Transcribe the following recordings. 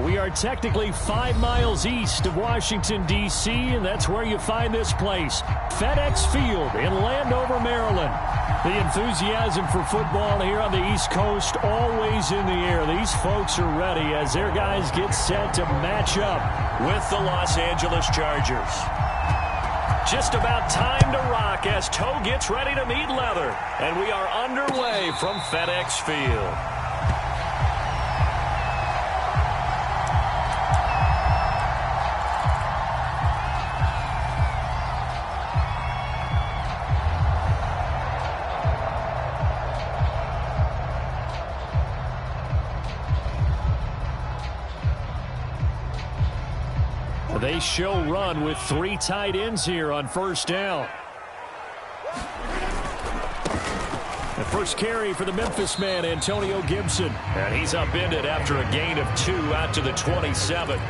We are technically 5 miles east of Washington, D.C., and that's where you find this place, FedEx Field in Landover, Maryland. The enthusiasm for football here on the East Coast always in the air. These folks are ready as their guys get set to match up with the Los Angeles Chargers. Just about time to rock as toe gets ready to meet leather, and we are underway from FedEx Field. They show run with 3 tight ends here on first down. The first carry for the Memphis man, Antonio Gibson. And he's upended after a gain of 2 out to the 27.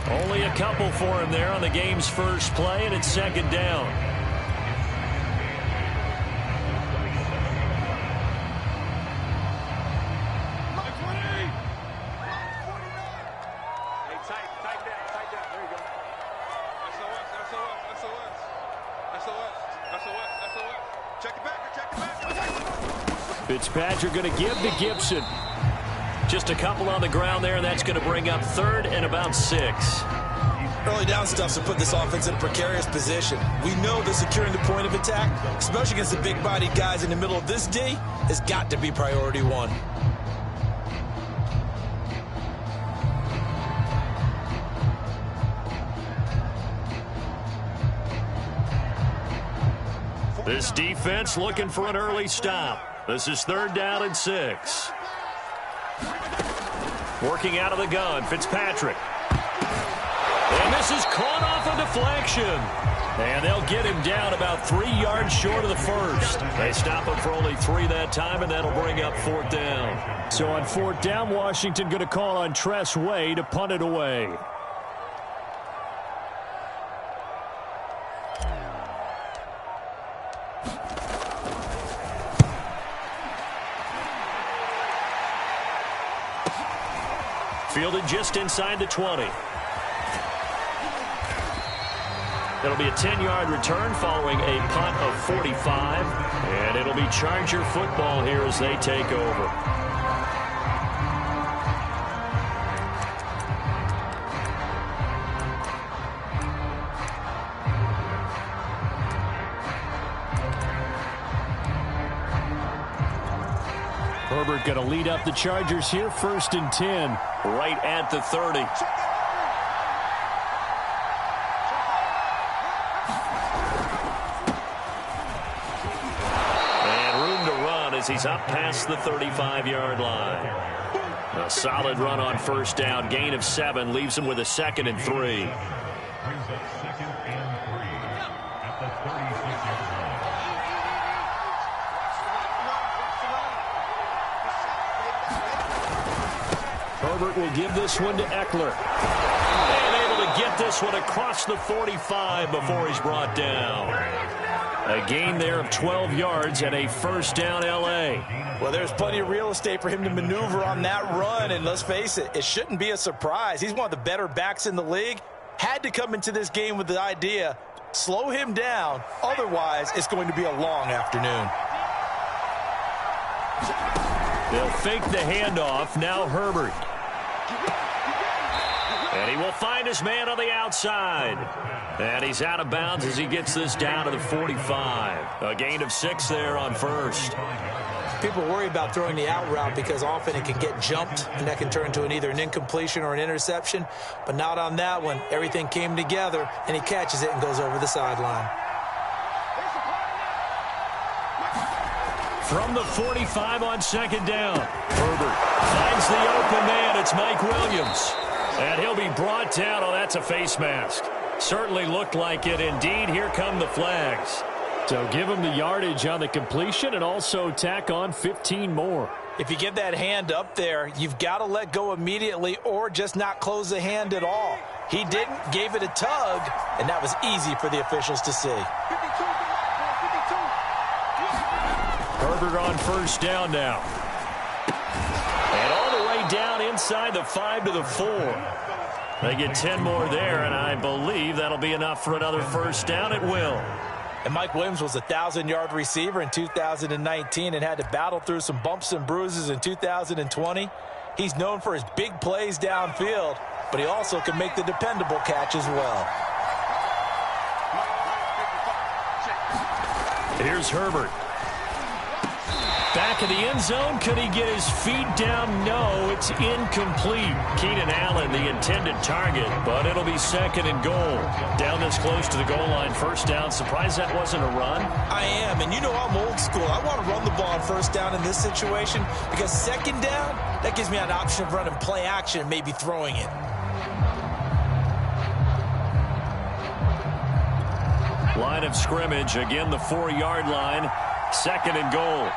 Only a couple for him there on the game's first play, and it's second down. Fitzpatrick going to give to Gibson. Just a couple on the ground there, and that's going to bring up 3rd and about 6. Early down stuff to put this offense in a precarious position. We know that securing the point of attack, especially against the big-bodied guys in the middle of this D, has got to be priority 1. This defense looking for an early stop. This is 3rd down and 6. Working out of the gun, Fitzpatrick. And this is caught off a deflection. And they'll get him down about 3 yards short of the first. They stop him for only 3 that time, and that'll bring up 4th down. So on 4th down, Washington going to call on Tress Way to punt it away. Fielded just inside the 20. It'll be a 10-yard return following a punt of 45. And it'll be Charger football here as they take over. Herbert going to lead up the Chargers here, 1st and 10. Right at the 30. And room to run as he's up past the 35-yard line. A solid run on first down. Gain of 7 leaves him with a 2nd and 3. Herbert will give this one to Eckler. And able to get this one across the 45 before he's brought down. A gain there of 12 yards and a 1st down L.A. Well, there's plenty of real estate for him to maneuver on that run, and let's face it, it shouldn't be a surprise. He's one of the better backs in the league. Had to come into this game with the idea, slow him down, otherwise it's going to be a long afternoon. They'll fake the handoff, now Herbert. And he will find his man on the outside. And he's out of bounds as he gets this down to the 45. A gain of 6 there on first. People worry about throwing the out route because often it can get jumped, and that can turn into either an incompletion or an interception. But not on that one. Everything came together, and he catches it and goes over the sideline. From the 45 on 2nd down. Herbert finds the open man. It's Mike Williams. And he'll be brought down. Oh, that's a face mask. Certainly looked like it. Indeed, here come the flags. So give him the yardage on the completion and also tack on 15 more. If you get that hand up there, you've got to let go immediately or just not close the hand at all. He didn't, gave it a tug, and that was easy for the officials to see. Herbert on first down now. And all the way down inside the 5 to the 4. They get 10 more there, and I believe that'll be enough for another first down. It will. And Mike Williams was a 1,000-yard receiver in 2019 and had to battle through some bumps and bruises in 2020. He's known for his big plays downfield, but he also can make the dependable catch as well. Here's Herbert. Back of the end zone. Could he get his feet down? No, it's incomplete. Keenan Allen, the intended target, but it'll be 2nd and goal. Down this close to the goal line, first down. Surprised that wasn't a run? I am, and you know I'm old school. I want to run the ball on first down in this situation because 2nd down, that gives me an option of running play action and maybe throwing it. Line of scrimmage, again the 4-yard line. 2nd and goal.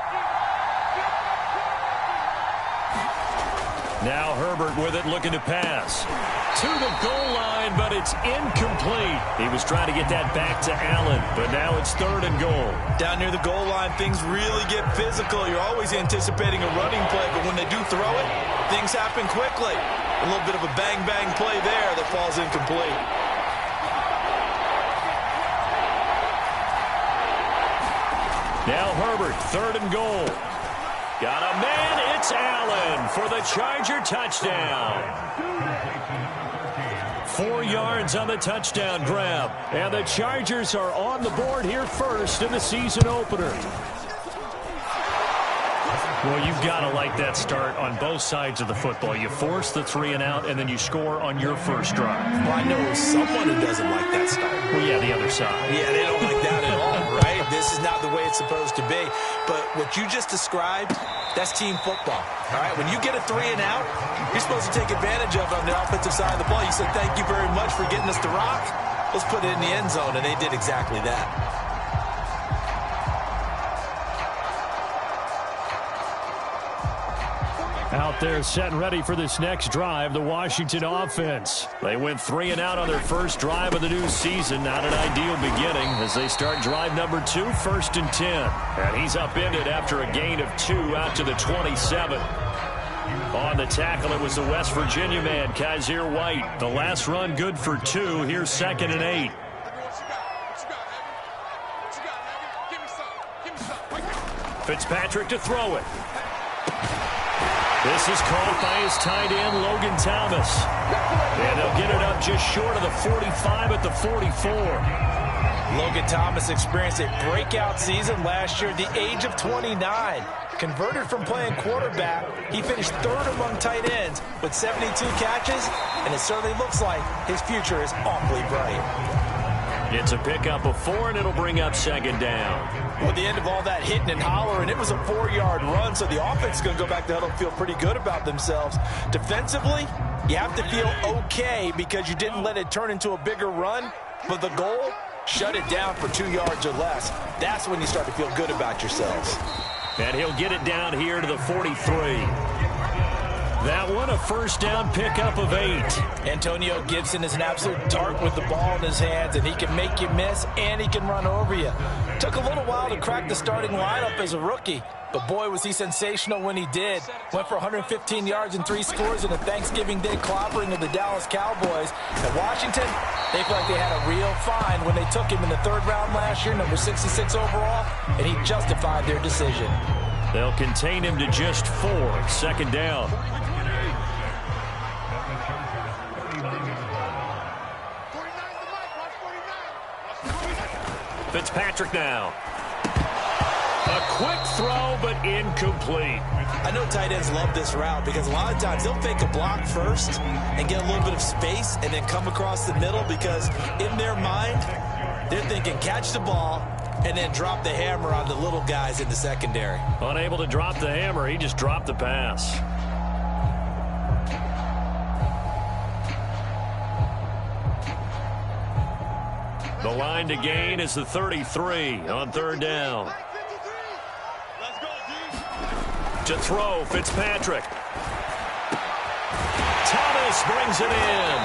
Now Herbert with it, looking to pass. To the goal line, but it's incomplete. He was trying to get that back to Allen, but now it's 3rd and goal. Down near the goal line, things really get physical. You're always anticipating a running play, but when they do throw it, things happen quickly. A little bit of a bang-bang play there that falls incomplete. Now Herbert, 3rd and goal. Got a man, it's Allen for the Charger touchdown. 4 yards on the touchdown grab. And the Chargers are on the board here first in the season opener. Well, you've got to like that start on both sides of the football. You force the 3 and out, and then you score on your first drive. Well, I know someone who doesn't like that start. Well, yeah, the other side. Yeah, they don't like that at all, right? This is not the way it's supposed to be. But what you just described, that's team football, all right? When you get a 3 and out, you're supposed to take advantage of it on the offensive side of the ball. You say, thank you very much for getting us the rock. Let's put it in the end zone, and they did exactly that. Out there set and ready for this next drive, the Washington offense. They went 3 and out on their first drive of the new season. Not an ideal beginning as they start drive number 2, 1st and 10. And he's upended after a gain of 2 out to the 27. On the tackle, it was the West Virginia man, Kaiser White. The last run good for 2. Here's 2nd and 8. Fitzpatrick to throw it. This is caught by his tight end, Logan Thomas. And they'll get it up just short of the 45 at the 44. Logan Thomas experienced a breakout season last year at the age of 29. Converted from playing quarterback, he finished 3rd among tight ends with 72 catches, and it certainly looks like his future is awfully bright. It's a pickup of 4, and it'll bring up 2nd down. Well, at the end of all that hitting and hollering, it was a 4-yard run, so the offense is going to go back to huddle and feel pretty good about themselves. Defensively, you have to feel okay because you didn't let it turn into a bigger run, but the goal, shut it down for 2 yards or less. That's when you start to feel good about yourselves. And he'll get it down here to the 43. That one, a first down pickup of 8. Antonio Gibson is an absolute dart with the ball in his hands, and he can make you miss, and he can run over you. Took a little while to crack the starting lineup as a rookie, but boy, was he sensational when he did. Went for 115 yards and 3 scores in a Thanksgiving Day clobbering of the Dallas Cowboys. At Washington, they feel like they had a real find when they took him in the 3rd round last year, number 66 overall, and he justified their decision. They'll contain him to just 4. 2nd down. Fitzpatrick now. A quick throw, but incomplete. I know tight ends love this route because a lot of times they'll fake a block first and get a little bit of space and then come across the middle because in their mind, they're thinking catch the ball and then drop the hammer on the little guys in the secondary. Unable to drop the hammer, he just dropped the pass. The line to gain is the 33 on 3rd down. To throw, Fitzpatrick. Thomas brings it in.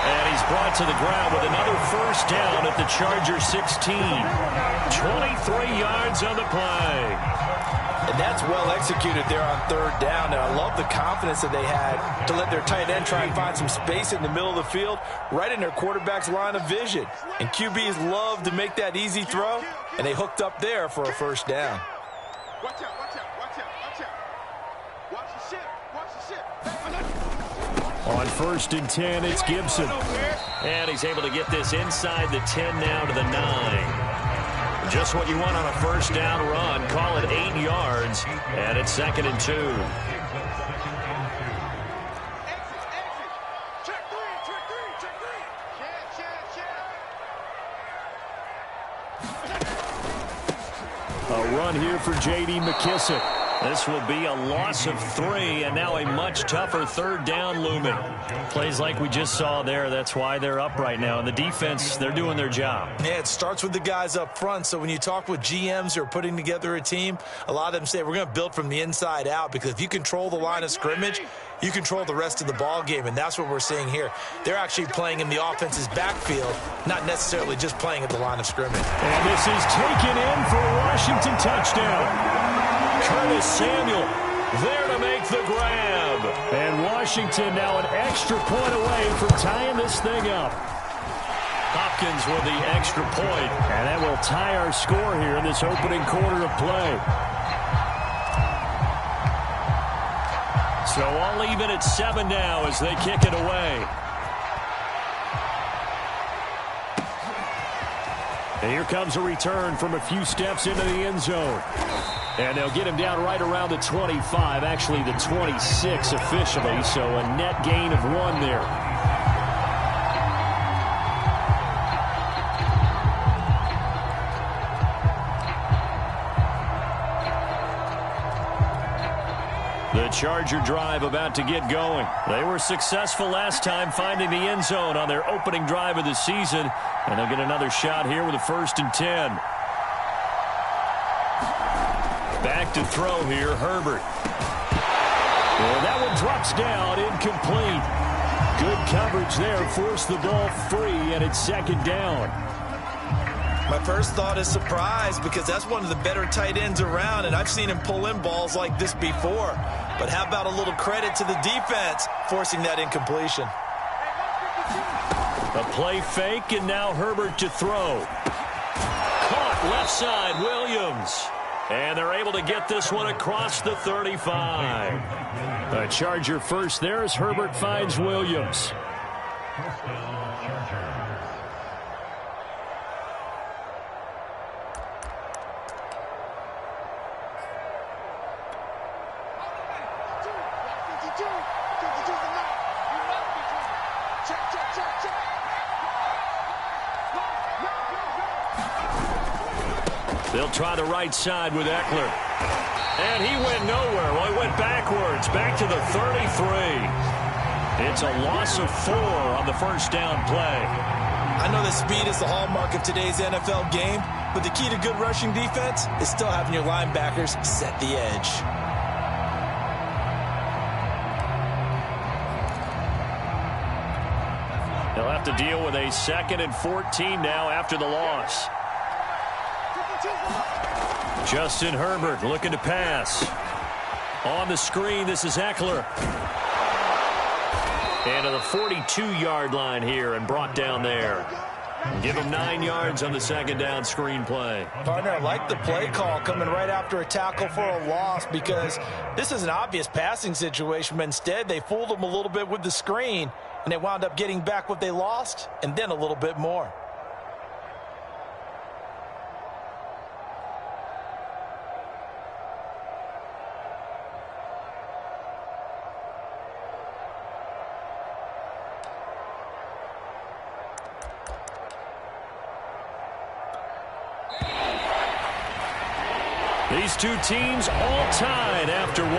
And he's brought to the ground with another first down at the Chargers 16. 23 yards on the play. And that's well executed there on third down. And I love the confidence that they had to let their tight end try and find some space in the middle of the field, right in their quarterback's line of vision. And QBs love to make that easy throw, and they hooked up there for a first down. Watch out, watch out, watch out, watch out. Watch the ship, watch the ship. On 1st and 10, it's Gibson. And he's able to get this inside the 10 now to the 9. Just what you want on a first down run. Call it 8 yards, and it's 2nd and 2. Exit, exit. Check three, check three. Check. A run here for J.D. McKissick. This will be a loss of 3, and now a much tougher third down looming. Plays like we just saw there. That's why they're up right now. And the defense, they're doing their job. Yeah, it starts with the guys up front. So when you talk with GMs who are putting together a team, a lot of them say we're going to build from the inside out, because if you control the line of scrimmage, you control the rest of the ball game, and that's what we're seeing here. They're actually playing in the offense's backfield, not necessarily just playing at the line of scrimmage. And this is taken in for a Washington touchdown. Curtis Samuel there to make the grab. And Washington now an extra point away from tying this thing up. Hopkins with the extra point. And that will tie our score here in this opening quarter of play. So all even at 7 now as they kick it away. And here comes a return from a few steps into the end zone. And they'll get him down right around the 25, actually the 26 officially, so a net gain of 1 there. The Charger drive about to get going. They were successful last time finding the end zone on their opening drive of the season, and they'll get another shot here with a 1st and 10. Back to throw here, Herbert. And that one drops down, incomplete. Good coverage there, forced the ball free, and it's 2nd down. My first thought is surprise, because that's one of the better tight ends around, and I've seen him pull in balls like this before. But how about a little credit to the defense forcing that incompletion? A play fake, and now Herbert to throw. Caught left side, Williams. And they're able to get this one across the 35. A Charger first there as Herbert finds Williams. They'll try the right side with Eckler. And he went nowhere. Well, he went backwards, back to the 33. It's a loss of 4 on the first down play. I know that speed is the hallmark of today's NFL game, but the key to good rushing defense is still having your linebackers set the edge. They'll have to deal with a 2nd and 14 now after the loss. Justin Herbert looking to pass. On the screen, this is Eckler. And to the 42-yard line here and brought down there. Give him 9 yards on the 2nd down screen play. Partner, I like the play call coming right after a tackle for a loss, because this is an obvious passing situation, but instead they fooled him a little bit with the screen, and they wound up getting back what they lost and then a little bit more. These two teams all tied after 1.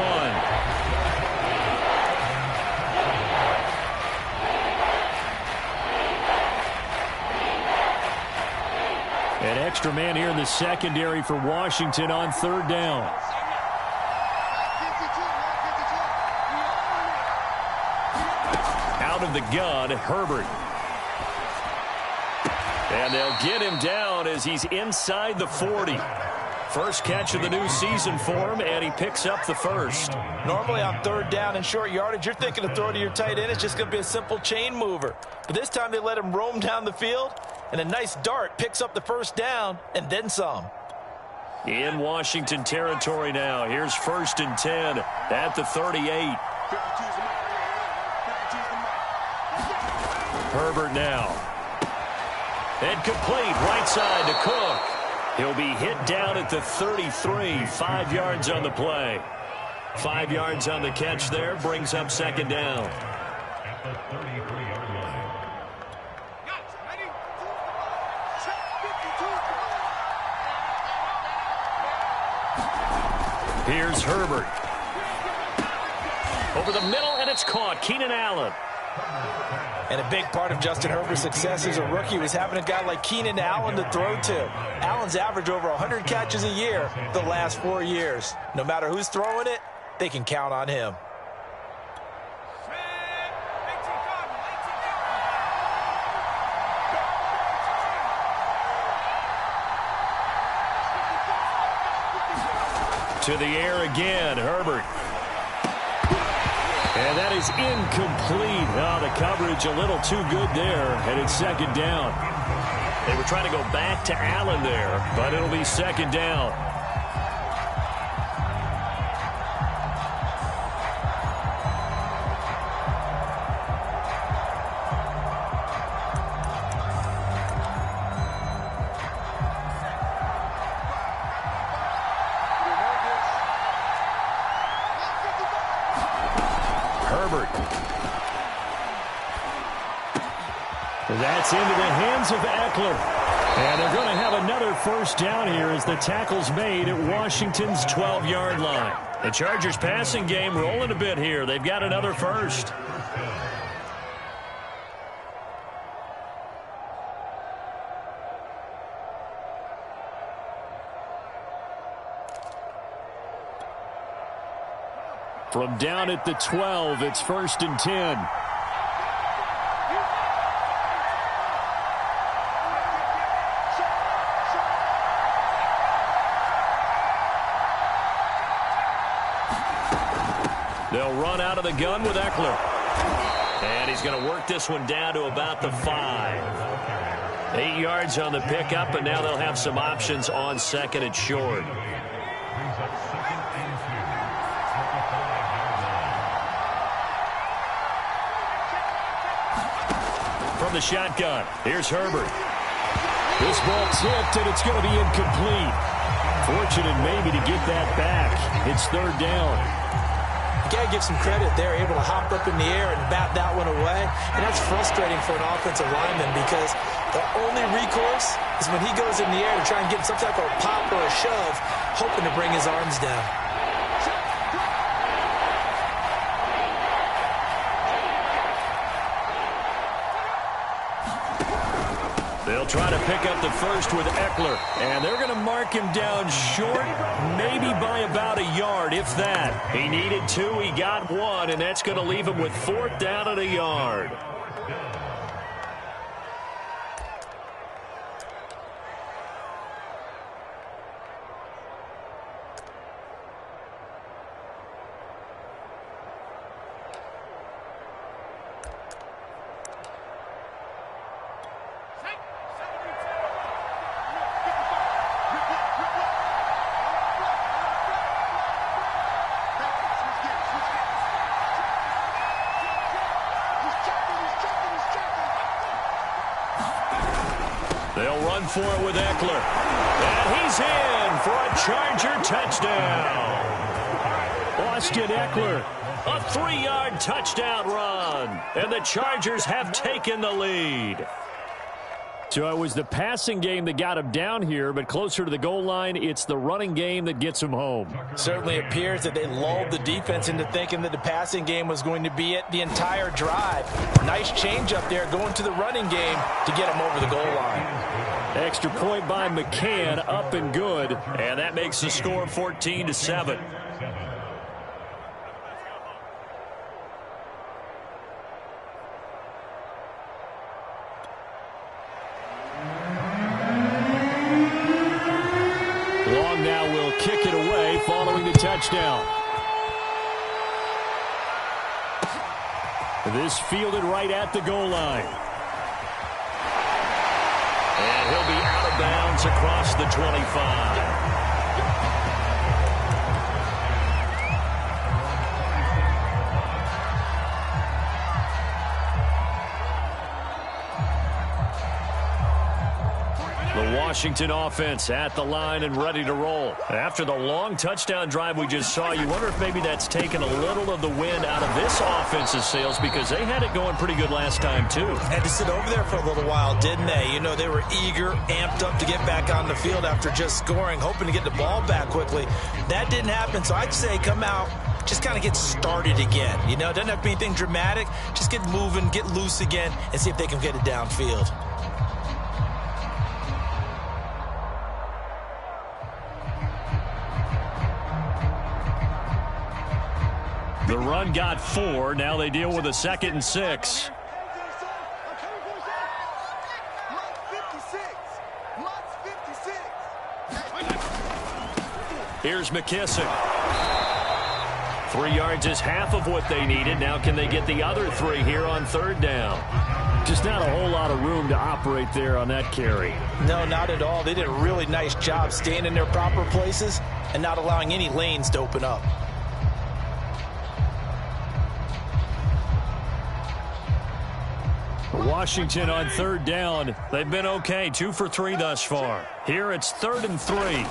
An extra man here in the secondary for Washington on 3rd down. Out of the gun, Herbert. And they'll get him down as he's inside the 40. First catch of the new season for him, and he picks up the first. Normally on third down and short yardage, you're thinking of throwing to your tight end. It's just going to be a simple chain mover. But this time they let him roam down the field, and a nice dart picks up the first down and then some. In Washington territory now. Here's 1st and 10 at the 38. Herbert now. And complete right side to Cook. He'll be hit down at the 33. 5 yards on the play. 5 yards on the catch there. Brings up 2nd down. Here's Herbert. Over the middle, and it's caught. Keenan Allen. And a big part of Justin Herbert's success as a rookie was having a guy like Keenan Allen to throw to. Allen's averaged over 100 catches a year the last 4 years. No matter who's throwing it, they can count on him. To the air again, Herbert. And that is incomplete. Oh, the coverage a little too good there, and it's 2nd down. They were trying to go back to Allen there, but it'll be 2nd down. That's into the hands of Eckler. And they're going to have another first down here as the tackle's made at Washington's 12-yard line. The Chargers passing game rolling a bit here. They've got another first. From down at the 12, it's 1st and 10. They'll run out of the gun with Eckler. And he's going to work this one down to about the 5. 8 yards on the pickup, and now they'll have some options on 2nd and short. From the shotgun, here's Herbert. This ball tipped, and it's going to be incomplete. Fortunate maybe to get that back. It's 3rd down. Got to give some credit. They're able to hop up in the air and bat that one away. And that's frustrating for an offensive lineman because the only recourse is when he goes in the air to try and get some type of pop or a shove, hoping to bring his arms down. They'll try to pick up the first with Eckler, and they're going to mark him down short, maybe by about a yard, if that. He needed 2, he got 1, and that's going to leave him with 4th down and a yard. They'll run for it with Eckler. And he's in for a Charger touchdown. Austin Eckler, a 3-yard touchdown run. And the Chargers have taken the lead. So it was the passing game that got him down here, but closer to the goal line, it's the running game that gets him home. Certainly appears that they lulled the defense into thinking that the passing game was going to be it the entire drive. Nice change up there going to the running game to get him over the goal line. Extra point by McCann, up and good, and that makes the score 14-7. Long now will kick it away following the touchdown. This fielded right at the goal line. And he'll be out of bounds across the 25. The Washington offense at the line and ready to roll. After the long touchdown drive we just saw, you wonder if maybe that's taken a little of the wind out of this offense's sails, because they had it going pretty good last time too. Had to sit over there for a little while, didn't they? You know, they were eager, amped up to get back on the field after just scoring, hoping to get the ball back quickly. That didn't happen, so I'd say come out, just kind of get started again. You know, it doesn't have to be anything dramatic. Just get moving, get loose again, and see if they can get it downfield. The run got 4. Now they deal with a 2nd and 6. Here's McKissick. 3 yards is half of what they needed. Now can they get the other 3 here on 3rd down? Just not a whole lot of room to operate there on that carry. No, not at all. They did a really nice job staying in their proper places and not allowing any lanes to open up. Washington on 3rd down. They've been okay. 2 for 3 thus far. Here it's 3rd and 3.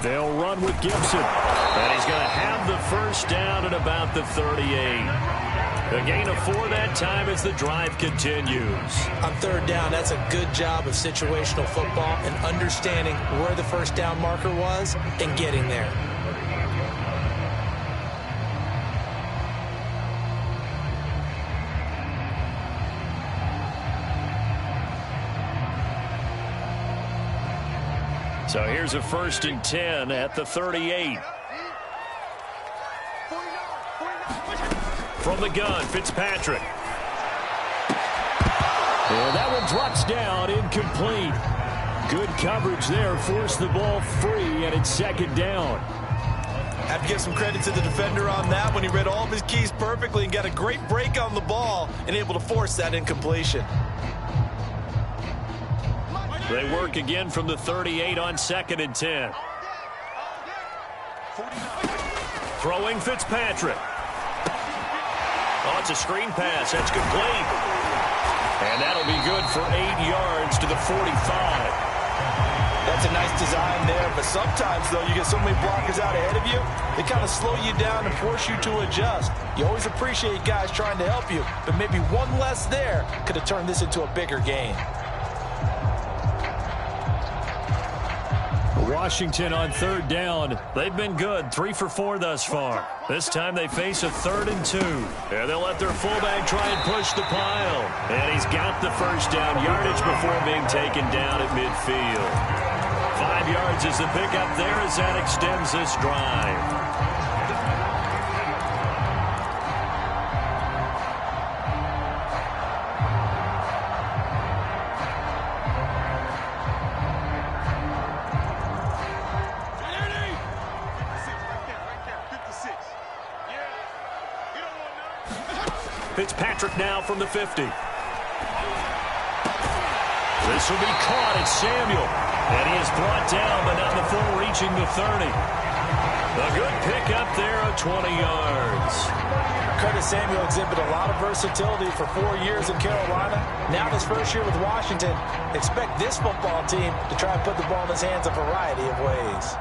They'll run with Gibson. And he's going to have the first down at about the 38. A gain of 4 that time as the drive continues. On 3rd down, that's a good job of situational football and understanding where the first down marker was and getting there. So here's a 1st and 10 at the 38. From the gun, Fitzpatrick. And that one drops down, incomplete. Good coverage there, forced the ball free, and it's 2nd down. Have to give some credit to the defender on that when he read all of his keys perfectly and got a great break on the ball and able to force that incompletion. They work again from the 38 on 2nd and 10. Throwing Fitzpatrick. Oh, it's a screen pass. That's complete. And that'll be good for 8 yards to the 45. That's a nice design there, but sometimes, though, you get so many blockers out ahead of you, they kind of slow you down and force you to adjust. You always appreciate guys trying to help you, but maybe one less there could have turned this into a bigger game. Washington on 3rd down. They've been good. 3 for 4 thus far. This time they face a 3rd and 2. And they'll let their fullback try and push the pile. And he's got the first down yardage before being taken down at midfield. 5 yards is the pickup there as that extends this drive. Fitzpatrick now from the 50. This will be caught. It's Samuel. And he is brought down, but not before reaching the 30. A good pickup there of 20 yards. Curtis Samuel exhibited a lot of versatility for 4 years in Carolina. Now his first year with Washington. Expect this football team to try and put the ball in his hands a variety of ways.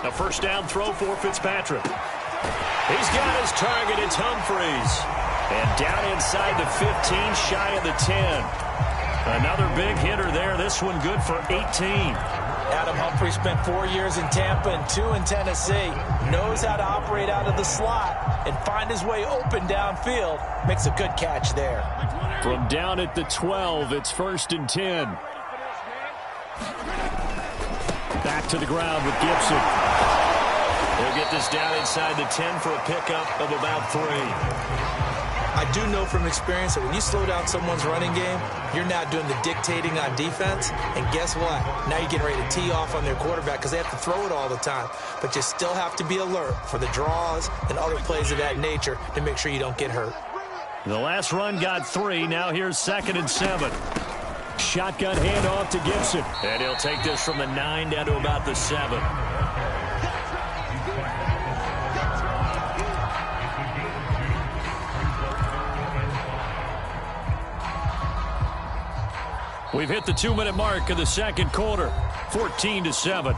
A first down throw for Fitzpatrick. He's got his target. It's Humphreys. And down inside the 15, shy of the 10. Another big hitter there. This one good for 18. Adam Humphreys spent 4 years in Tampa and 2 in Tennessee. Knows how to operate out of the slot and find his way open downfield. Makes a good catch there. From down at the 12, it's 1st and 10. Back to the ground with Gibson. He'll get this down inside the 10 for a pickup of about 3. I do know from experience that when you slow down someone's running game, you're now doing the dictating on defense. And guess what? Now you're getting ready to tee off on their quarterback because they have to throw it all the time. But you still have to be alert for the draws and other plays of that nature to make sure you don't get hurt. The last run got 3. Now here's 2nd and 7. Shotgun handoff to Gibson. And he'll take this from the 9 down to about the 7. We've hit the 2-minute mark of the second quarter. 14-7.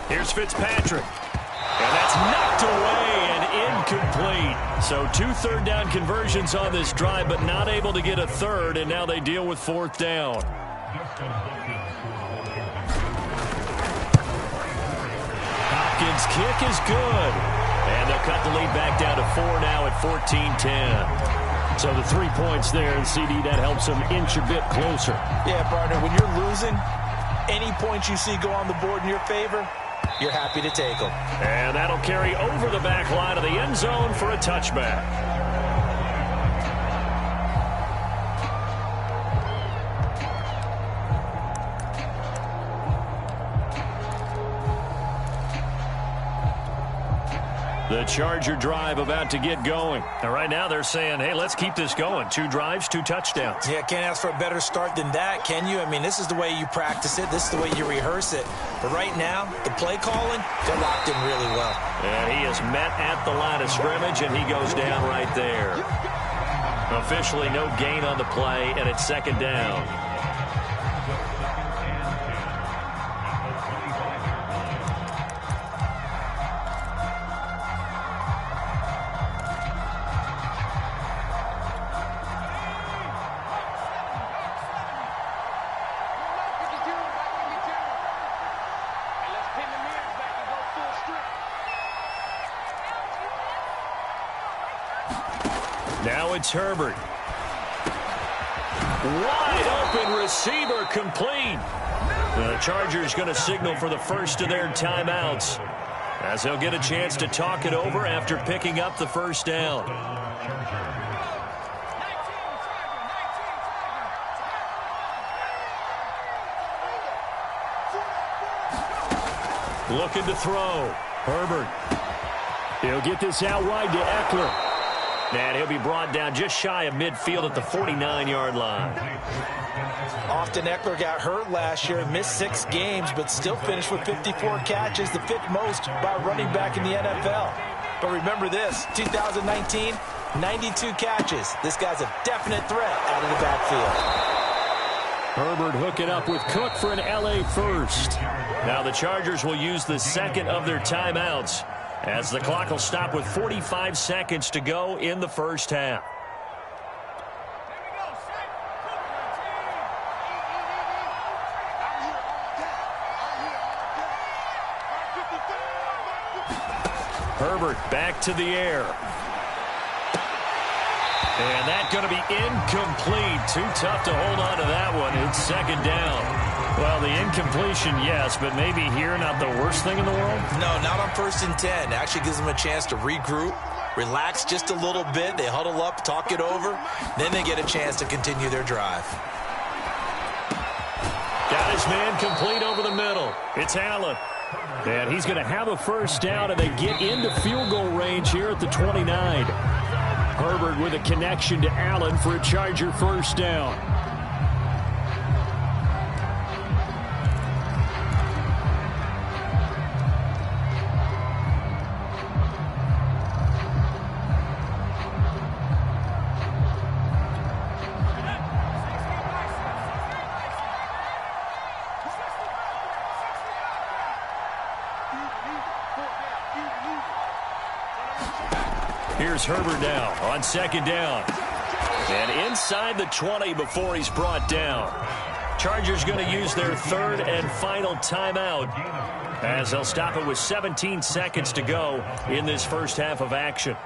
Here's Fitzpatrick. And that's knocked away and incomplete. So 2 third-down conversions on this drive, but not able to get a third, and now they deal with 4th down. Hopkins' kick is good. And they'll cut the lead back down to 4 now at 14-10. So the 3 points there, and CD, that helps them inch a bit closer. Yeah, partner, when you're losing, any points you see go on the board in your favor, you're happy to take them. And that'll carry over the back line of the end zone for a touchback. The Charger drive about to get going. And right now they're saying, hey, let's keep this going. 2 drives, 2 touchdowns. Yeah, can't ask for a better start than that, can you? I mean, this is the way you practice it. This is the way you rehearse it. But right now, the play calling, they're locked in really well. And he is met at the line of scrimmage, and he goes down right there. Officially no gain on the play, and it's 2nd down. Now it's Herbert. Wide open receiver complete. The Chargers going to signal for the first of their timeouts, as they'll get a chance to talk it over after picking up the first down. Looking to throw. Herbert. He'll get this out wide to Eckler. And he'll be brought down just shy of midfield at the 49-yard line. Austin Eckler got hurt last year, missed 6 games, but still finished with 54 catches, the 5th most by a running back in the NFL. But remember this, 2019, 92 catches. This guy's a definite threat out of the backfield. Herbert hooking up with Cook for an LA first. Now the Chargers will use the 2nd of their timeouts, as the clock will stop with 45 seconds to go in the first half. Herbert back to the air. And that's going to be incomplete. Too tough to hold on to that one. It's 2nd down. Well, the incompletion, yes, but maybe here not the worst thing in the world? No, not on 1st and 10. It actually gives them a chance to regroup, relax just a little bit. They huddle up, talk it over. Then they get a chance to continue their drive. Got his man complete over the middle. It's Allen. And he's going to have a first down, and they get into field goal range here at the 29. Herbert with a connection to Allen for a Charger first down. Here's Herbert now on second down. And inside the 20 before he's brought down. Chargers going to use their third and final timeout as they'll stop it with 17 seconds to go in this first half of action.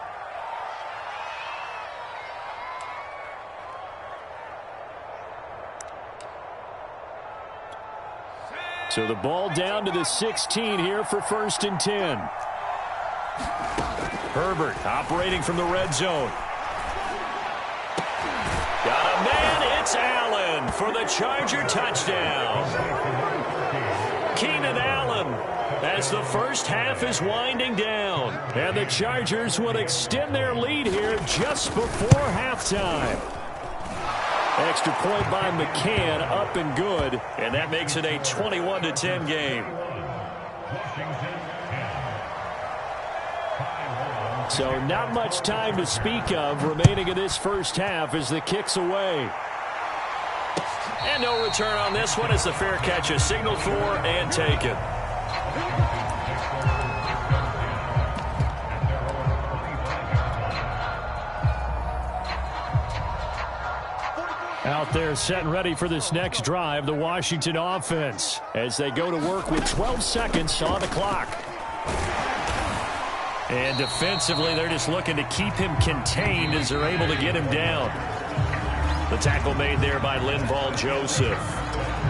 So the ball down to the 16 here for 1st and 10. Herbert operating from the red zone. Got a man, it's Allen for the Charger touchdown. Keenan Allen as the first half is winding down. And the Chargers will extend their lead here just before halftime. Extra point by McCann, up and good. And that makes it a 21-10 game. So not much time to speak of remaining in this first half as the kick's away. And no return on this one as the fair catch is signaled for and taken. Out there set and ready for this next drive, the Washington offense, as they go to work with 12 seconds on the clock. And defensively, they're just looking to keep him contained as they're able to get him down. The tackle made there by Linval Joseph.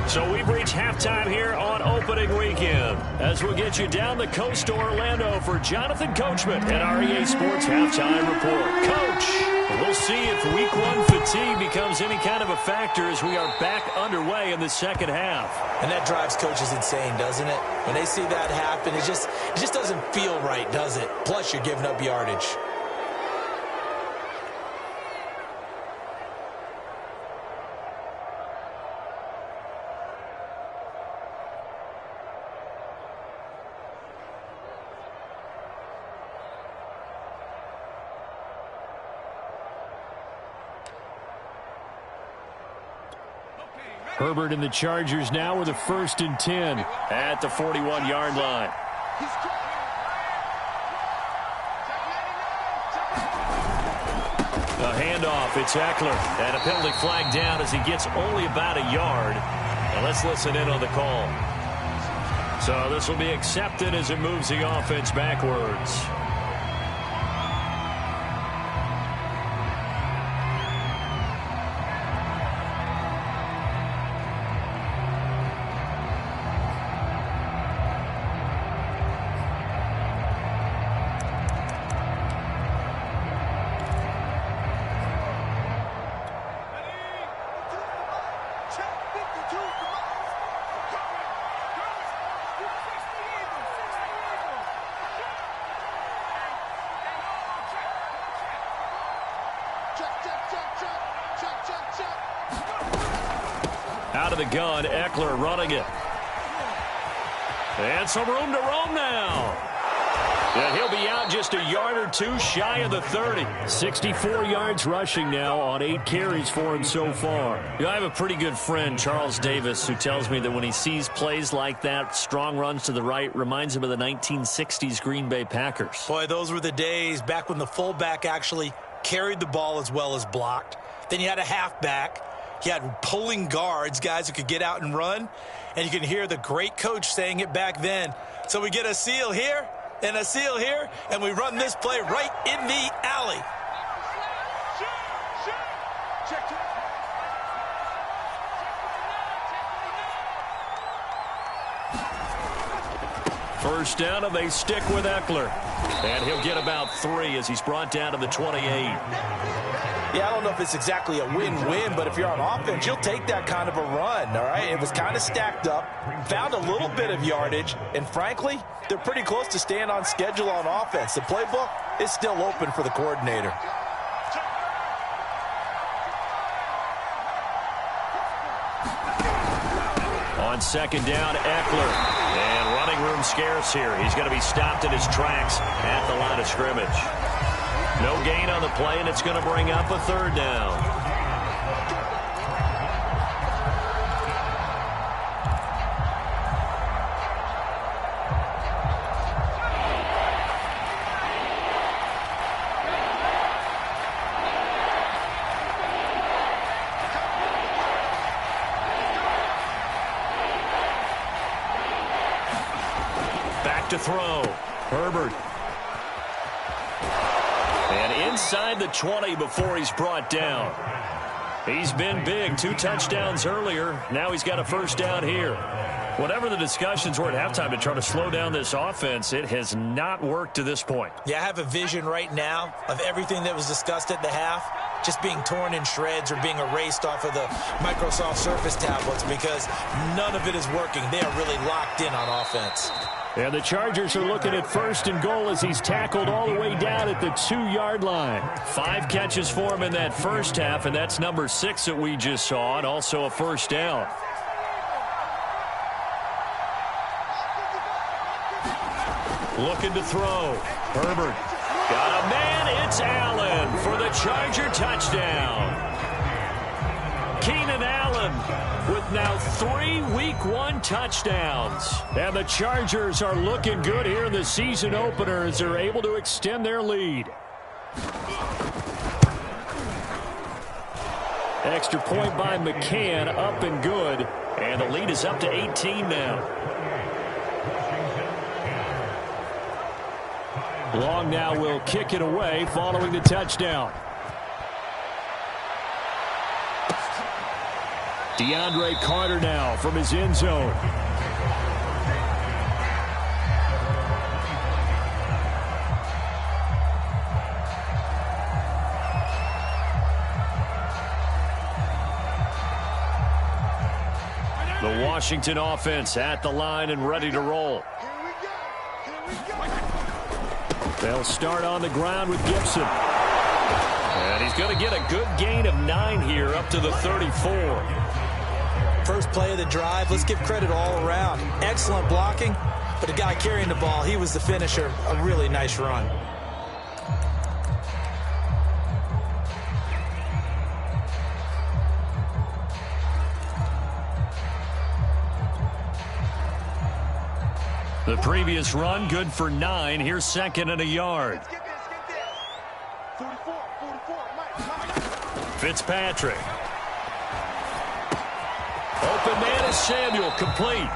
So we've reached halftime here on opening weekend as we'll get you down the coast to Orlando for Jonathan Coachman and our EA Sports Halftime Report. Coach, we'll see if Week 1 fatigue becomes any kind of a factor as we are back underway in the second half. And that drives coaches insane, doesn't it? When they see that happen, it just doesn't feel right, does it? Plus, you're giving up yardage. Herbert and the Chargers now with a 1st and 10 at the 41-yard line. A handoff, it's Eckler, and a penalty flag down as he gets only about a yard. And let's listen in on the call. So this will be accepted as it moves the offense backwards. Out of the gun, Eckler running it. And some room to roam now. And he'll be out just a yard or two shy of the 30. 64 yards rushing now on 8 carries for him so far. You know, I have a pretty good friend, Charles Davis, who tells me that when he sees plays like that, strong runs to the right, reminds him of the 1960s Green Bay Packers. Boy, those were the days back when the fullback actually carried the ball as well as blocked. Then you had a halfback. You had pulling guards, guys who could get out and run. And you can hear the great coach saying it back then. So we get a seal here and a seal here, and we run this play right in the alley. First down, and they stick with Eckler. And he'll get about 3 as he's brought down to the 28. Yeah, I don't know if it's exactly a win-win, but if you're on offense, you'll take that kind of a run, all right? It was kind of stacked up, found a little bit of yardage, and frankly, they're pretty close to staying on schedule on offense. The playbook is still open for the coordinator. On second down, Eckler. And running room scarce here. He's going to be stopped in his tracks at the line of scrimmage. No gain on the play, and it's going to bring up a third down. to throw. Herbert. And inside the 20 before he's brought down. He's been big. 2 touchdowns earlier. Now he's got a first down here. Whatever the discussions were at halftime to try to slow down this offense, it has not worked to this point. Yeah, I have a vision right now of everything that was discussed at the half just being torn in shreds or being erased off of the Microsoft Surface tablets because none of it is working. They are really locked in on offense. And the Chargers are looking at 1st and goal as he's tackled all the way down at the 2-yard line. 5 catches for him in that first half, and that's number 6 that we just saw, and also a first down. Looking to throw. Herbert. Got a man. It's Allen for the Charger touchdown. Keenan Allen with now 3 Week 1 touchdowns. And the Chargers are looking good here in the season opener as they're able to extend their lead. Extra point by McCann, up and good. And the lead is up to 18 now. Long now will kick it away following the touchdown. DeAndre Carter now from his end zone. The Washington offense at the line and ready to roll. They'll start on the ground with Gibson. And he's going to get a good gain of 9 here up to the 34. First play of the drive, let's give credit all around. Excellent blocking, but the guy carrying the ball, he was the finisher. A really nice run. The previous run, good for 9. Here's 2nd and a yard. Fitzpatrick. Open man is Samuel, complete.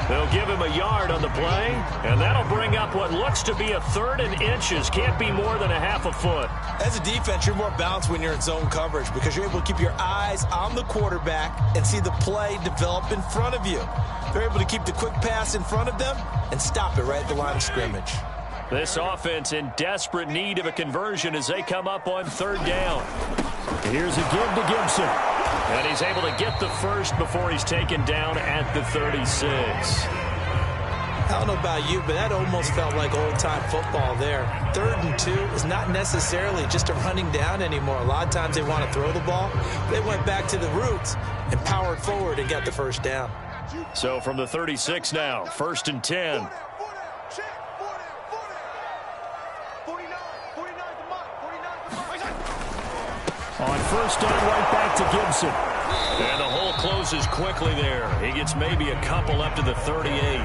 They'll give him a yard on the play, and that'll bring up what looks to be a 3rd and inches. Can't be more than a half a foot. As a defense, you're more balanced when you're in zone coverage because you're able to keep your eyes on the quarterback and see the play develop in front of you. They're able to keep the quick pass in front of them and stop it right at the line of scrimmage. This offense in desperate need of a conversion as they come up on 3rd down. Here's a give to Gibson. And he's able to get the first before he's taken down at the 36. I don't know about you, but that almost felt like old-time football there. 3rd and 2 is not necessarily just a running down anymore. A lot of times they want to throw the ball. They went back to the roots and powered forward and got the first down. So from the 36 now, 1st and 10. On 1st down, right back to Gibson. And the hole closes quickly there. He gets maybe a couple up to the 38.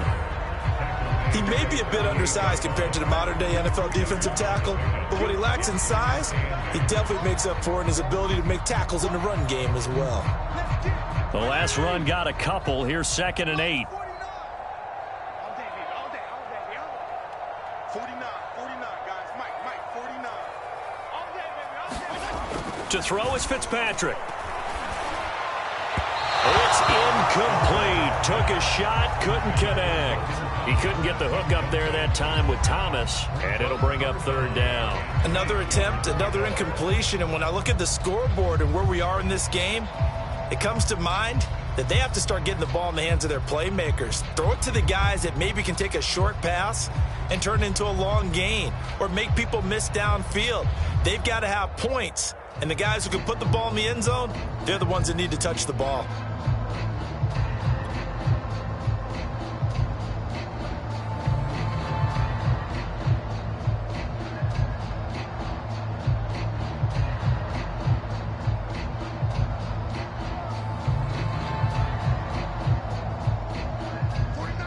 He may be a bit undersized compared to the modern-day NFL defensive tackle, but what he lacks in size, he definitely makes up for in his ability to make tackles in the run game as well. The last run got a couple. Here's 2nd and 8. 49, guys. Mike, 49. To throw is Fitzpatrick. It's incomplete. Took a shot, couldn't connect. He couldn't get the hook up there that time with Thomas, and it'll bring up 3rd down. Another attempt, another incompletion, and when I look at the scoreboard and where we are in this game, it comes to mind that they have to start getting the ball in the hands of their playmakers. Throw it to the guys that maybe can take a short pass and turn it into a long gain or make people miss downfield. They've got to have points, and the guys who can put the ball in the end zone, they're the ones that need to touch the ball.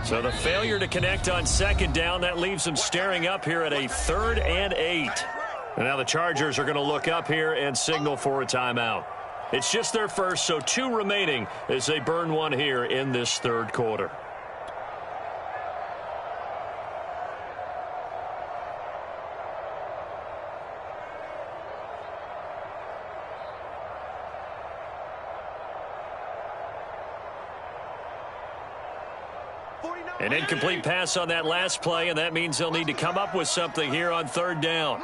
So the failure to connect on 2nd down, that leaves them staring up here at a 3rd and 8. And now the Chargers are going to look up here and signal for a timeout. It's just their first, so 2 remaining as they burn one here in this 3rd quarter. An incomplete pass on that last play, and that means they'll need to come up with something here on third down.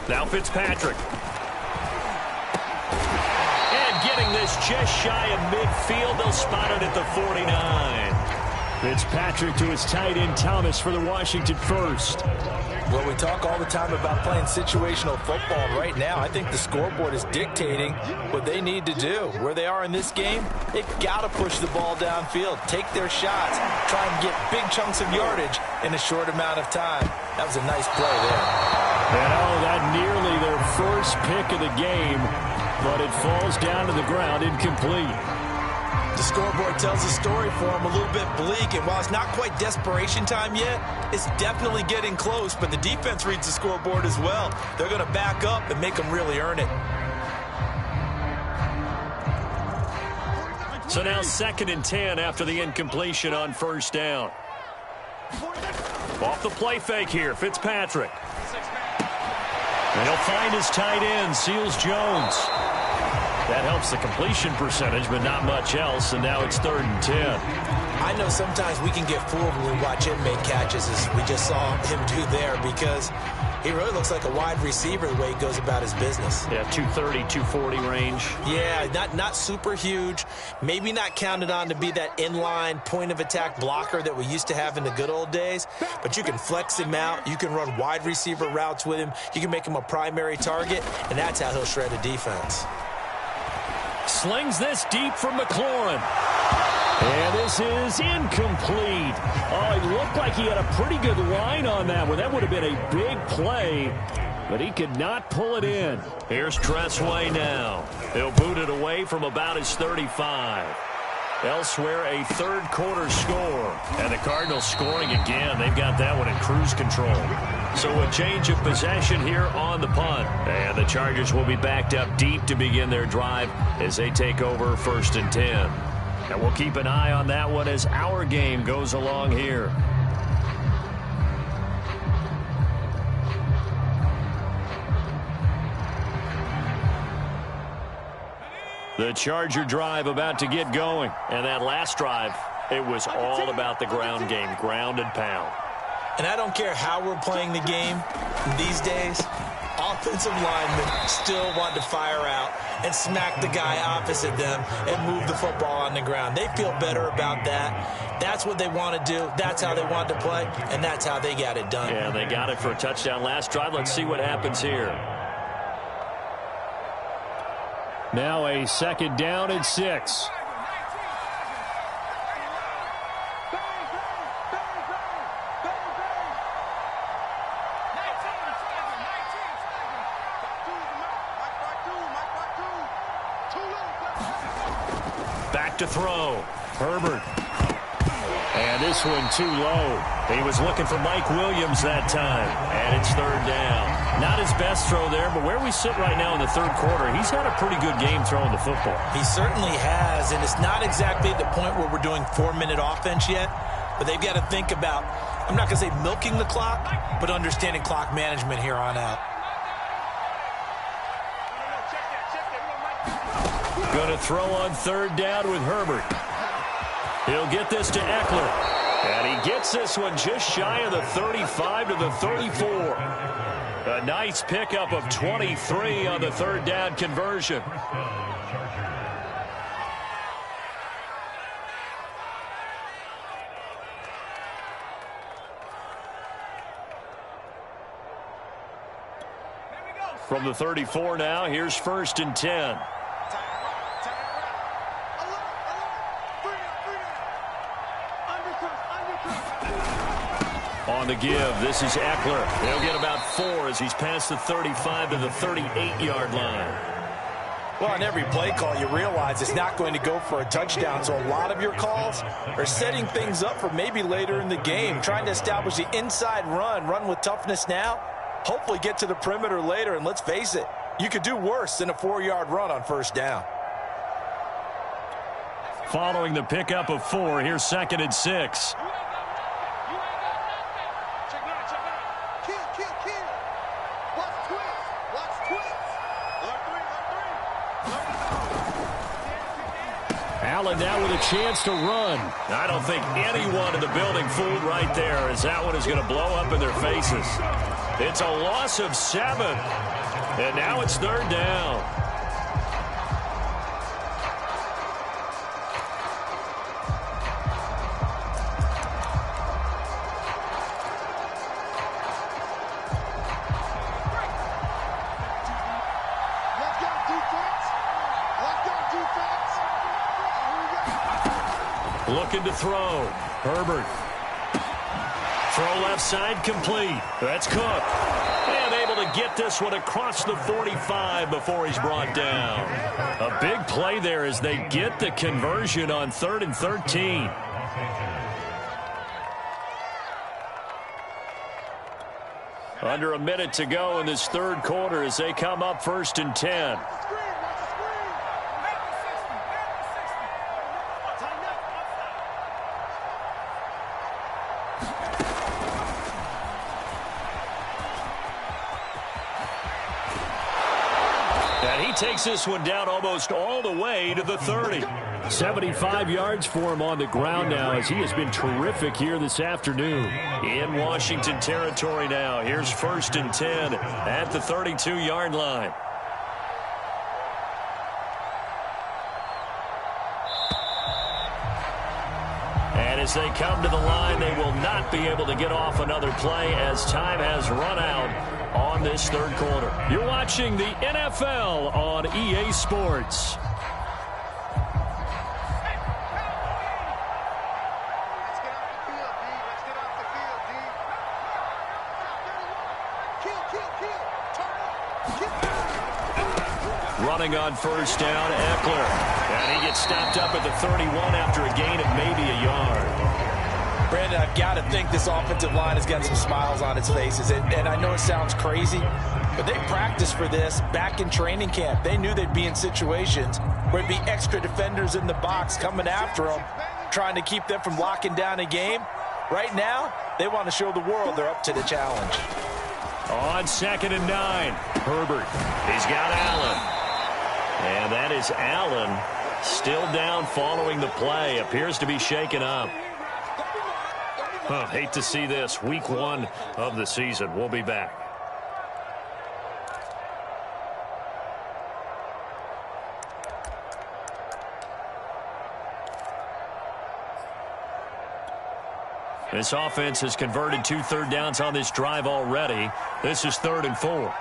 Now Fitzpatrick. And getting this just shy of midfield. They'll spot it at the 49. Fitzpatrick to his tight end Thomas for the Washington first. Well, we talk all the time about playing situational football. Right now, I think the scoreboard is dictating what they need to do. Where they are in this game, they've got to push the ball downfield, take their shots, try and get big chunks of yardage in a short amount of time. That was a nice play there. And that nearly their first pick of the game, but it falls down to the ground incomplete. The scoreboard tells a story for them, a little bit bleak, and while it's not quite desperation time yet, it's definitely getting close, but the defense reads the scoreboard as well. They're going to back up and make them really earn it. So now 2nd and 10 after the incompletion on first down. Off the play fake here, Fitzpatrick. And he'll find his tight end, Seals Jones. That helps the completion percentage, but not much else, and now it's 3rd and 10. I know sometimes we can get fooled when we watch him make catches, as we just saw him do there, because he really looks like a wide receiver the way he goes about his business. Yeah, 230, 240 range. Yeah, not super huge. Maybe not counted on to be that inline point-of-attack blocker that we used to have in the good old days, but you can flex him out. You can run wide receiver routes with him. You can make him a primary target, and that's how he'll shred a defense. Slings this deep from McLaurin. And this is incomplete. Oh, it looked like he had a pretty good line on that one. That would have been a big play, but he could not pull it in. Here's Tressway now. He'll boot it away from about his 35. Elsewhere, a third-quarter score. And the Cardinals scoring again. They've got that one in cruise control. So a change of possession here on the punt. And the Chargers will be backed up deep to begin their drive as they take over 1st and 10. And we'll keep an eye on that one as our game goes along here. The Charger drive about to get going. And that last drive, it was all about the ground game, ground and pound. And I don't care how we're playing the game these days, offensive linemen still want to fire out and smack the guy opposite them and move the football on the ground. They feel better about that. That's what they want to do. That's how they want to play, and that's how they got it done. Yeah, they got it for a touchdown last drive. Let's see what happens here. Now a 2nd down and 6. Back to throw. Herbert. And this one too low. He was looking for Mike Williams that time. And it's 3rd down. Not his best throw there, but where we sit right now in the 3rd quarter, he's had a pretty good game throwing the football. He certainly has, and it's not exactly at the point where we're doing 4-minute offense yet, but they've got to think about, I'm not going to say milking the clock, but understanding clock management here on out. Going to throw on 3rd down with Herbert. He'll get this to Eckler. And he gets this one just shy of the 35 to the 34. A nice pickup of 23 on the 3rd down conversion. From the 34 now, here's 1st and 10. On the give, this is Eckler. He'll get about 4 as he's past the 35 to the 38-yard line. Well, on every play call, you realize it's not going to go for a touchdown, so a lot of your calls are setting things up for maybe later in the game, trying to establish the inside run with toughness now, hopefully get to the perimeter later, and let's face it, you could do worse than a 4-yard run on 1st down. Following the pickup of 4, here's 2nd and 6. Allen now with a chance to run. I don't think anyone in the building fooled right there, as that one is going to blow up in their faces. It's a loss of 7. And now it's 3rd down. Looking to throw. Herbert. Throw left side complete. That's Cook. And able to get this one across the 45 before he's brought down. A big play there as they get the conversion on 3rd and 13. Under a minute to go in this 3rd quarter as they come up 1st and 10. Takes this one down almost all the way to the 30. 75 yards for him on the ground now as he has been terrific here this afternoon. In Washington territory now. Here's 1st and 10 at the 32-yard line. And as they come to the line, they will not be able to get off another play as time has run out on this 3rd quarter. You're watching the NFL on EA Sports. Running on 1st down, Eckler. And he gets stopped up at the 31 after a gain of maybe a yard. Brandon, I've got to think this offensive line has got some smiles on its faces. And I know it sounds crazy, but they practiced for this back in training camp. They knew they'd be in situations where it'd be extra defenders in the box coming after them, trying to keep them from locking down a game. Right now, they want to show the world they're up to the challenge. On 2nd and 9, Herbert. He's got Allen. And that is Allen still down following the play. Appears to be shaken up. Hate to see this. Week 1 of the season. We'll be back. This offense has converted 2 third downs on this drive already. This is 3rd and 4.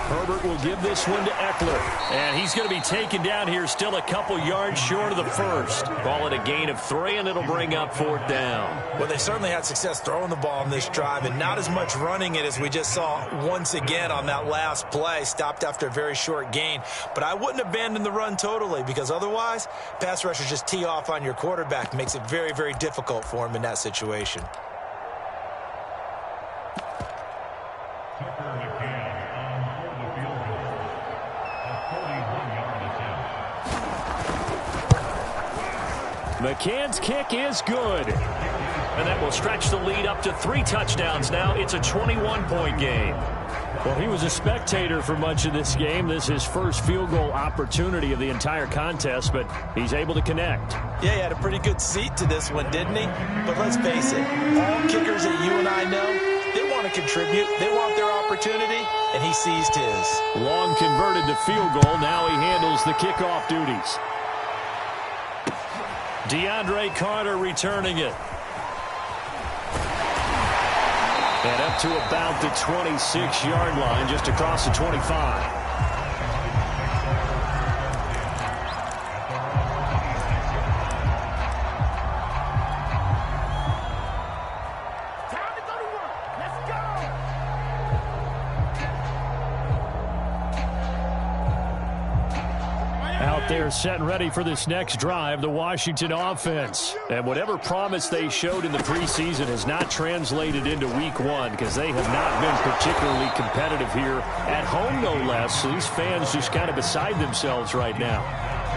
Herbert will give this one to Eckler. And he's going to be taken down here still a couple yards short of the 1st. Call it a gain of 3, and it'll bring up 4th down. Well, they certainly had success throwing the ball in this drive, and not as much running it as we just saw once again on that last play. Stopped after a very short gain. But I wouldn't abandon the run totally, because otherwise, pass rushers just tee off on your quarterback. Makes it very, very difficult for him in that situation. McCann's kick is good. And that will stretch the lead up to 3 touchdowns now. It's a 21-point game. Well, he was a spectator for much of this game. This is his first field goal opportunity of the entire contest, but he's able to connect. Yeah, he had a pretty good seat to this one, didn't he? But let's face it, all kickers that you and I know, they want to contribute. They want their opportunity, and he seized his. Long converted the field goal. Now he handles the kickoff duties. DeAndre Carter returning it. And up to about the 26-yard line, just across the 25. They're set and ready for this next drive, the Washington offense. And whatever promise they showed in the preseason has not translated into week 1 because they have not been particularly competitive here at home, no less. So these fans just kind of beside themselves right now.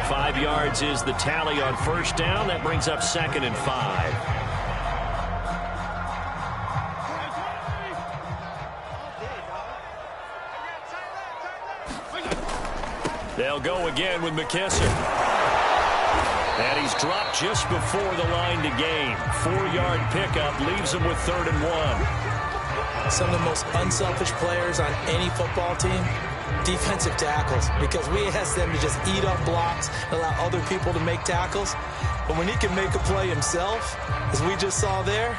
5 yards is the tally on 1st down. That brings up 2nd and 5. They'll go again with McKissick. And he's dropped just before the line to gain. 4-yard pickup leaves him with 3rd and 1. Some of the most unselfish players on any football team, defensive tackles, because we ask them to just eat up blocks and allow other people to make tackles. But when he can make a play himself, as we just saw there,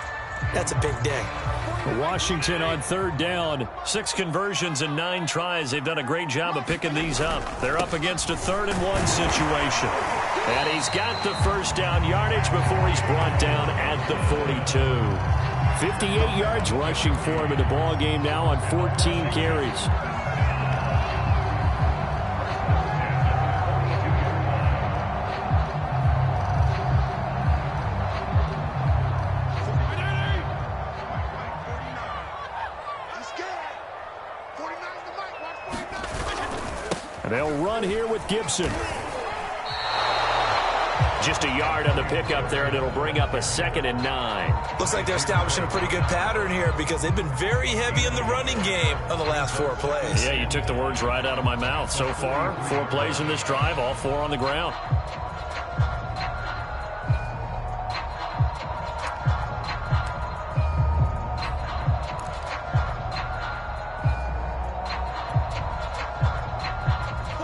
that's a big day. Washington on 3rd down. 6 conversions and 9 tries. They've done a great job of picking these up. They're up against a 3rd and 1 situation. And he's got the first down yardage before he's brought down at the 42. 58 yards rushing for him in the ball game now on 14 carries. They'll run here with Gibson. Just a yard on the pickup there, and it'll bring up a 2nd and 9. Looks like they're establishing a pretty good pattern here because they've been very heavy in the running game on the last 4 plays. Yeah, you took the words right out of my mouth. So far, 4 plays in this drive, all 4 on the ground.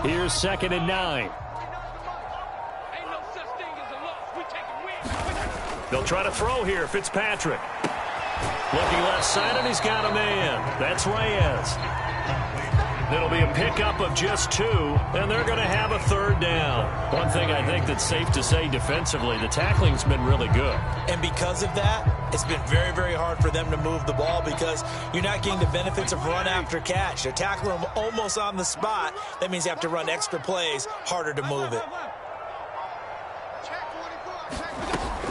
Here's 2nd and 9. They'll try to throw here. Fitzpatrick. Looking left side, and he's got a man. That's Reyes. It'll be a pickup of just 2, and they're going to have a 3rd down. One thing I think that's safe to say defensively, the tackling's been really good. And because of that, it's been very, very hard for them to move the ball because you're not getting the benefits of run after catch. They're tackling them almost on the spot. That means you have to run extra plays, harder to move it.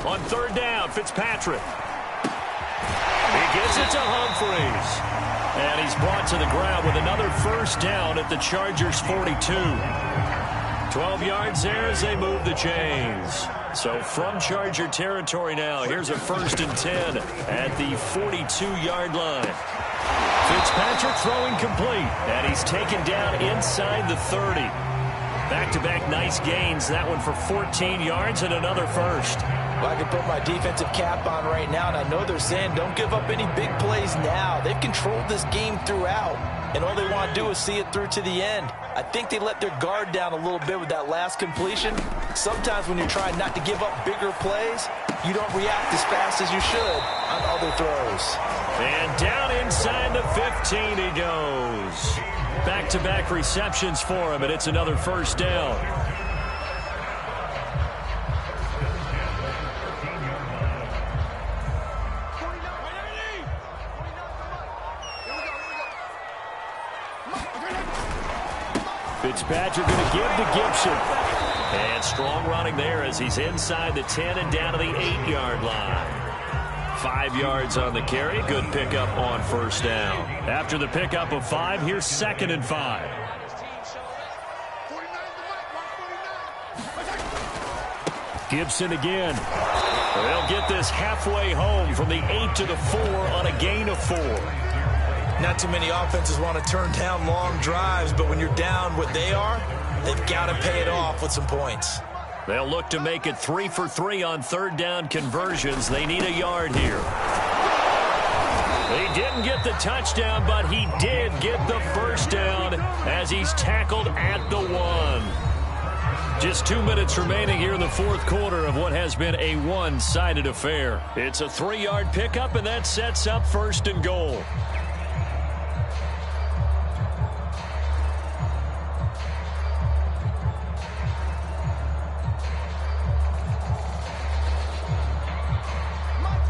On 3rd down, Fitzpatrick. He gets it to Humphreys. And he's brought to the ground with another first down at the Chargers' 42. 12 yards there as they move the chains. So from Charger territory now, here's a 1st and 10 at the 42-yard line. Fitzpatrick throwing complete, and he's taken down inside the 30. Back-to-back nice gains, that one for 14 yards and another first. Well, I can put my defensive cap on right now, and I know they're saying don't give up any big plays now. They've controlled this game throughout, and all they want to do is see it through to the end. I think they let their guard down a little bit with that last completion. Sometimes when you're trying not to give up bigger plays, you don't react as fast as you should on other throws. And down inside the 15 he goes. Back-to-back receptions for him, and it's another first down. Fitzpatrick going to give to Gibson. And strong running there as he's inside the 10 and down to the 8-yard line. 5 yards on the carry. Good pickup on first down. After the pickup of 5, here's 2nd and 5. Gibson again. They'll get this halfway home from the 8 to the 4 on a gain of 4. Not too many offenses want to turn down long drives, but when you're down what they are, they've got to pay it off with some points. They'll look to make it 3 for 3 on 3rd down conversions. They need a yard here. He didn't get the touchdown, but he did get the first down as he's tackled at the 1. Just 2 minutes remaining here in the 4th quarter of what has been a one-sided affair. It's a 3-yard pickup, and that sets up 1st and goal.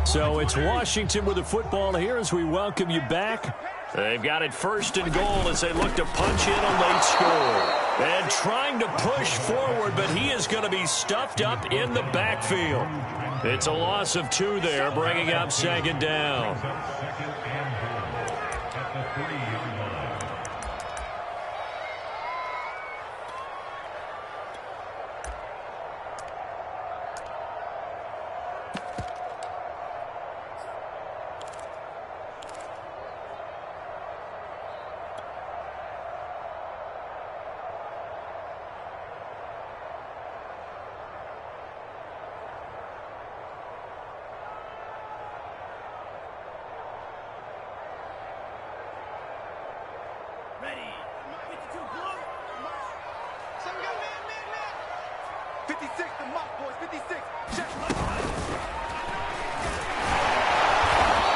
So it's Washington with the football here as we welcome you back. They've got it 1st and goal as they look to punch in a late score. And trying to push forward, but he is going to be stuffed up in the backfield. It's a loss of 2 there, bringing up 2nd down. 56, the mock boys, 56. Check.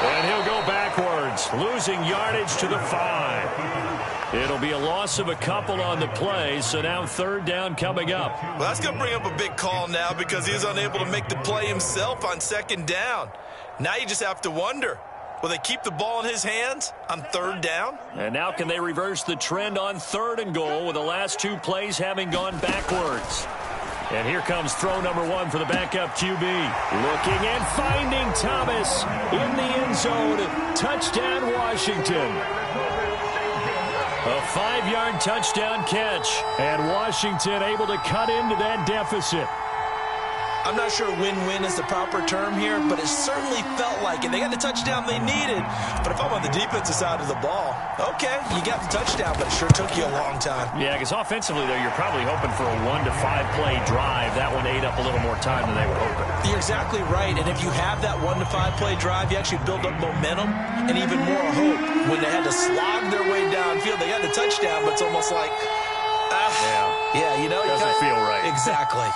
And he'll go backwards, losing yardage to the 5. It'll be a loss of a couple on the play, so now third down coming up. Well, that's going to bring up a big call now because he's unable to make the play himself on second down. Now you just have to wonder, will they keep the ball in his hands on third down? And now can they reverse the trend on third and goal with the last 2 plays having gone backwards? And here comes throw number 1 for the backup QB. Looking and finding Thomas in the end zone. Touchdown, Washington. A 5-yard touchdown catch. And Washington able to cut into that deficit. I'm not sure win-win is the proper term here, but it certainly felt like it. They got the touchdown they needed. But if I'm on the defensive side of the ball, okay, you got the touchdown, but it sure took you a long time. Yeah, because offensively, though, you're probably hoping for a 1 to 5 play drive. That one ate up a little more time than they were hoping. You're exactly right. And if you have that 1 to 5 play drive, you actually build up momentum and even more hope. When they had to slog their way downfield, they got the touchdown, but it's almost like, yeah, you know. Doesn't feel right. Exactly.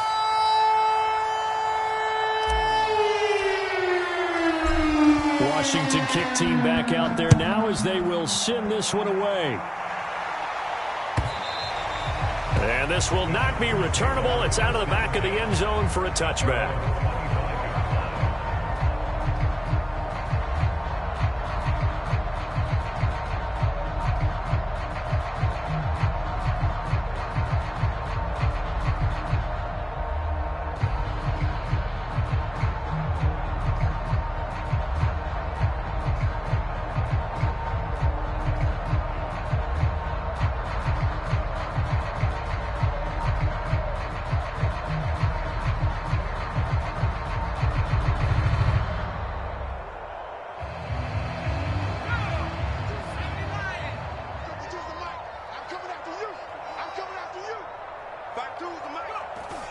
Washington kick team back out there now as they will send this one away. And this will not be returnable. It's out of the back of the end zone for a touchback.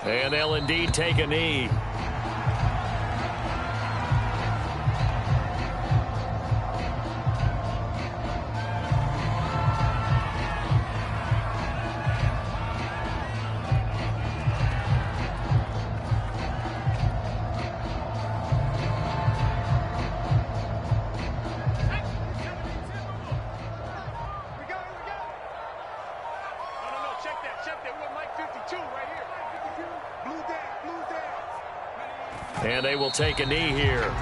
And they'll indeed take a knee. And they will take a knee here.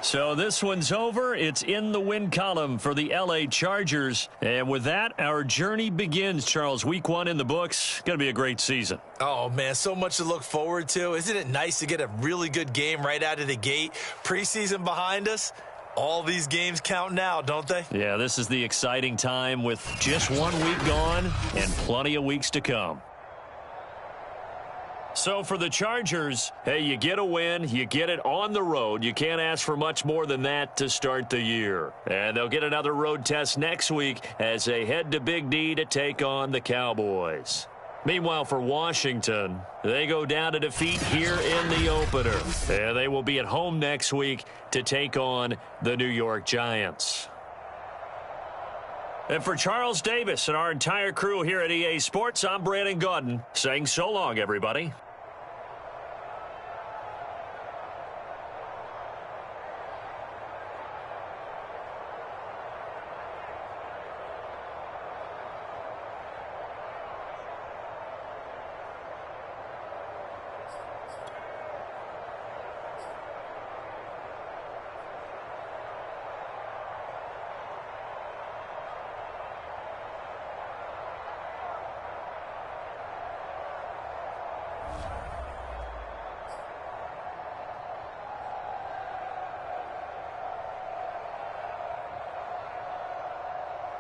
So this one's over. It's in the win column for the LA Chargers. And with that, our journey begins, Charles. Week 1 in the books. Going to be a great season. Oh, man, so much to look forward to. Isn't it nice to get a really good game right out of the gate? Preseason behind us. All these games count now, don't they? Yeah, this is the exciting time with just 1 week gone and plenty of weeks to come. So for the Chargers, hey, you get a win, you get it on the road. You can't ask for much more than that to start the year. And they'll get another road test next week as they head to Big D to take on the Cowboys. Meanwhile, for Washington, they go down to defeat here in the opener. And they will be at home next week to take on the New York Giants. And for Charles Davis and our entire crew here at EA Sports, I'm Brandon Gaudin saying so long, everybody.